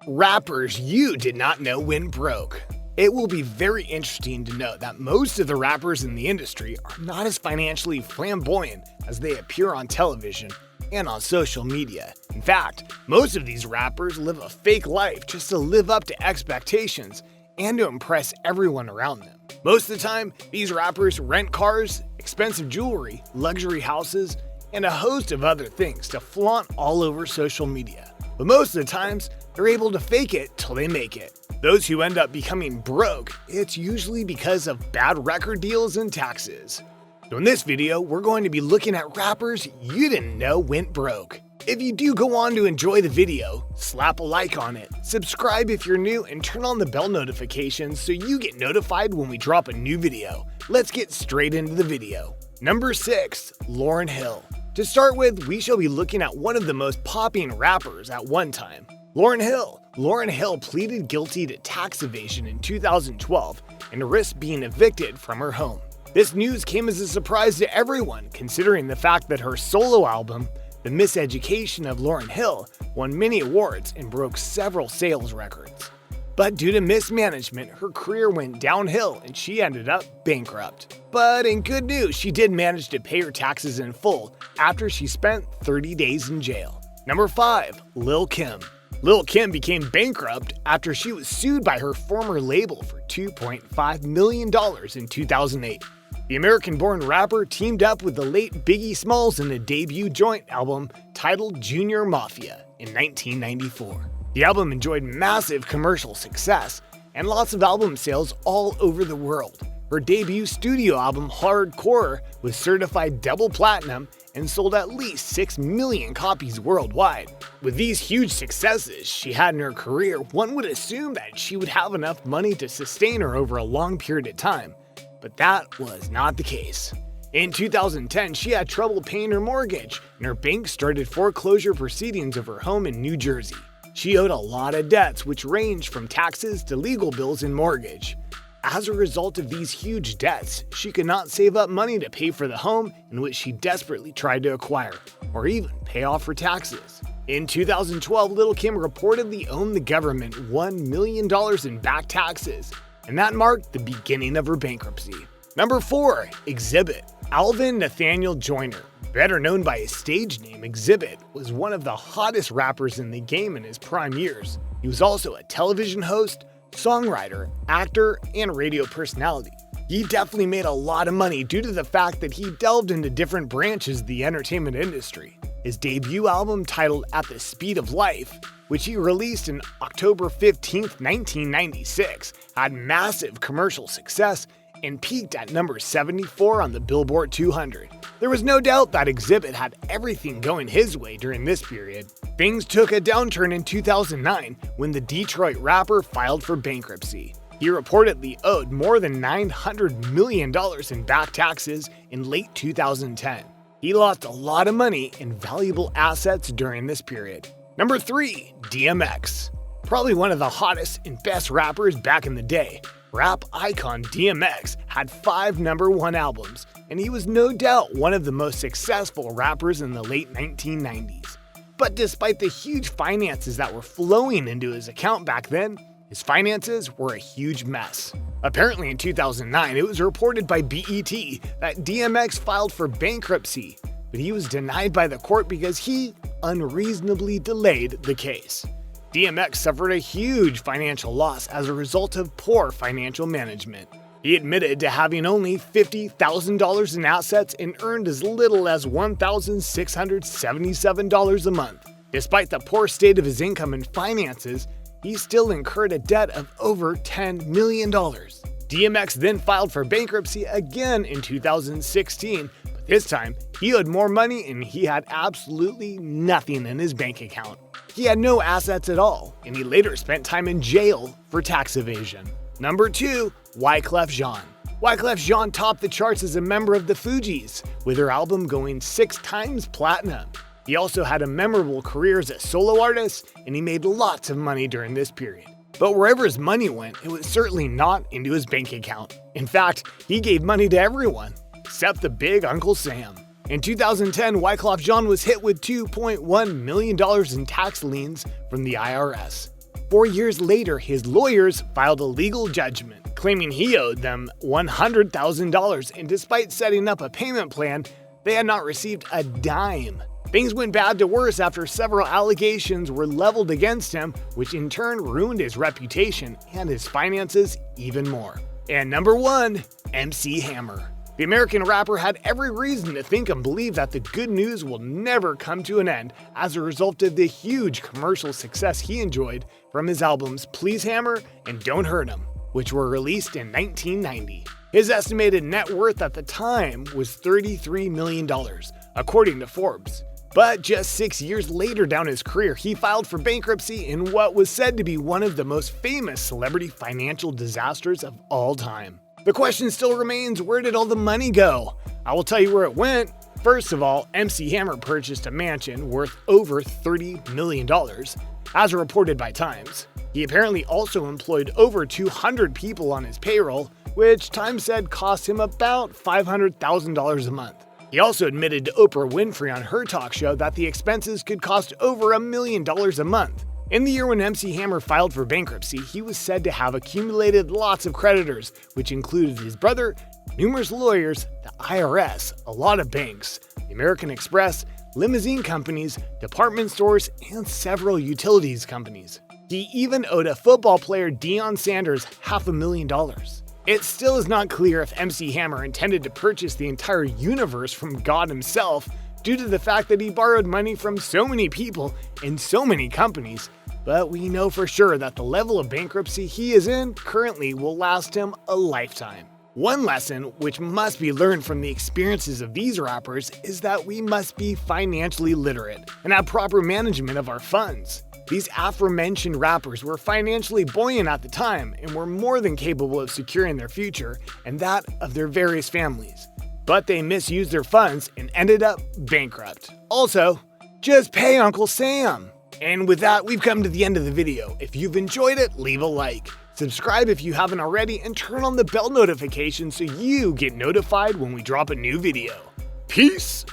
Rappers you did not know went broke. It will be very interesting to note that most of the rappers in the industry are not as financially flamboyant as they appear on television and on social media. In fact, most of these rappers live a fake life just to live up to expectations and to impress everyone around them. Most of the time, these rappers rent cars, expensive jewelry, luxury houses, and a host of other things to flaunt all over social media. But most of the times, they're able to fake it till they make it. Those who end up becoming broke, it's usually because of bad record deals and taxes. So in this video, we're going to be looking at rappers you didn't know went broke. If you do go on to enjoy the video, slap a like on it, subscribe if you're new, and turn on the bell notifications so you get notified when we drop a new video. Let's get straight into the video. Number 6. Lauryn Hill. To start with, we shall be looking at one of the most popping rappers at one time, Lauryn Hill. Lauryn Hill pleaded guilty to tax evasion in 2012 and risked being evicted from her home. This news came as a surprise to everyone, considering the fact that her solo album, The Miseducation of Lauryn Hill, won many awards and broke several sales records. But due to mismanagement, her career went downhill and she ended up bankrupt. But in good news, she did manage to pay her taxes in full after she spent 30 days in jail. Number 5. Lil' Kim. Lil' Kim became bankrupt after she was sued by her former label for $2.5 million in 2008. The American-born rapper teamed up with the late Biggie Smalls in a debut joint album titled Junior Mafia in 1994. The album enjoyed massive commercial success and lots of album sales all over the world. Her debut studio album, Hardcore, was certified double platinum and sold at least 6 million copies worldwide. With these huge successes she had in her career, one would assume that she would have enough money to sustain her over a long period of time, but that was not the case. In 2010, she had trouble paying her mortgage, and her bank started foreclosure proceedings of her home in New Jersey. She owed a lot of debts, which ranged from taxes to legal bills and mortgage. As a result of these huge debts, she could not save up money to pay for the home in which she desperately tried to acquire, or even pay off her taxes. In 2012, Lil' Kim reportedly owed the government $1 million in back taxes, and that marked the beginning of her bankruptcy. Number 4. Exhibit. Alvin Nathaniel Joyner, better known by his stage name Exhibit, was one of the hottest rappers in the game in his prime years. He was also a television host, songwriter, actor, and radio personality. He definitely made a lot of money due to the fact that he delved into different branches of the entertainment industry. His debut album, titled At the Speed of Life, which he released on October 15, 1996, had massive commercial success and peaked at number 74 on the Billboard 200. There was no doubt that Exhibit had everything going his way during this period. Things took a downturn in 2009 when the Detroit rapper filed for bankruptcy. He reportedly owed more than $900 million in back taxes in late 2010. He lost a lot of money and valuable assets during this period. Number 3. DMX. Probably one of the hottest and best rappers back in the day, rap icon DMX had 5 #1 albums, and he was no doubt one of the most successful rappers in the late 1990s. But despite the huge finances that were flowing into his account back then, his finances were a huge mess. Apparently in 2009, it was reported by BET that DMX filed for bankruptcy, but he was denied by the court because he unreasonably delayed the case. DMX suffered a huge financial loss as a result of poor financial management. He admitted to having only $50,000 in assets and earned as little as $1,677 a month. Despite the poor state of his income and finances, he still incurred a debt of over $10 million. DMX then filed for bankruptcy again in 2016, but this time he owed more money and he had absolutely nothing in his bank account. He had no assets at all, and he later spent time in jail for tax evasion. Number 2. Wyclef Jean. Wyclef Jean topped the charts as a member of the Fugees, with her album going 6 times platinum. He also had a memorable career as a solo artist, and he made lots of money during this period. But wherever his money went, it was certainly not into his bank account. In fact, he gave money to everyone, except the big Uncle Sam. In 2010, Wyclef Jean was hit with $2.1 million in tax liens from the IRS. 4 years later, his lawyers filed a legal judgment, claiming he owed them $100,000, and despite setting up a payment plan, they had not received a dime. Things went bad to worse after several allegations were leveled against him, which in turn ruined his reputation and his finances even more. And number 1, MC Hammer. The American rapper had every reason to think and believe that the good news will never come to an end as a result of the huge commercial success he enjoyed from his albums Please Hammer and Don't Hurt Him, which were released in 1990. His estimated net worth at the time was $33 million, according to Forbes. But just 6 years later down his career, he filed for bankruptcy in what was said to be one of the most famous celebrity financial disasters of all time. The question still remains, where did all the money go? I will tell you where it went. First of all, MC Hammer purchased a mansion worth over $30 million, as reported by Times. He apparently also employed over 200 people on his payroll, which Times said cost him about $500,000 a month. He also admitted to Oprah Winfrey on her talk show that the expenses could cost over $1 million a month. In the year when MC Hammer filed for bankruptcy, he was said to have accumulated lots of creditors, which included his brother, numerous lawyers, the IRS, a lot of banks, the American Express, limousine companies, department stores, and several utilities companies. He even owed a football player, Deion Sanders, $500,000. It still is not clear if MC Hammer intended to purchase the entire universe from God himself due to the fact that he borrowed money from so many people and so many companies, but we know for sure that the level of bankruptcy he is in currently will last him a lifetime. One lesson which must be learned from the experiences of these rappers is that we must be financially literate and have proper management of our funds. These aforementioned rappers were financially buoyant at the time and were more than capable of securing their future and that of their various families. But they misused their funds and ended up bankrupt. Also, just pay Uncle Sam. And with that, we've come to the end of the video. If you've enjoyed it, leave a like. Subscribe if you haven't already, and turn on the bell notification so you get notified when we drop a new video. Peace!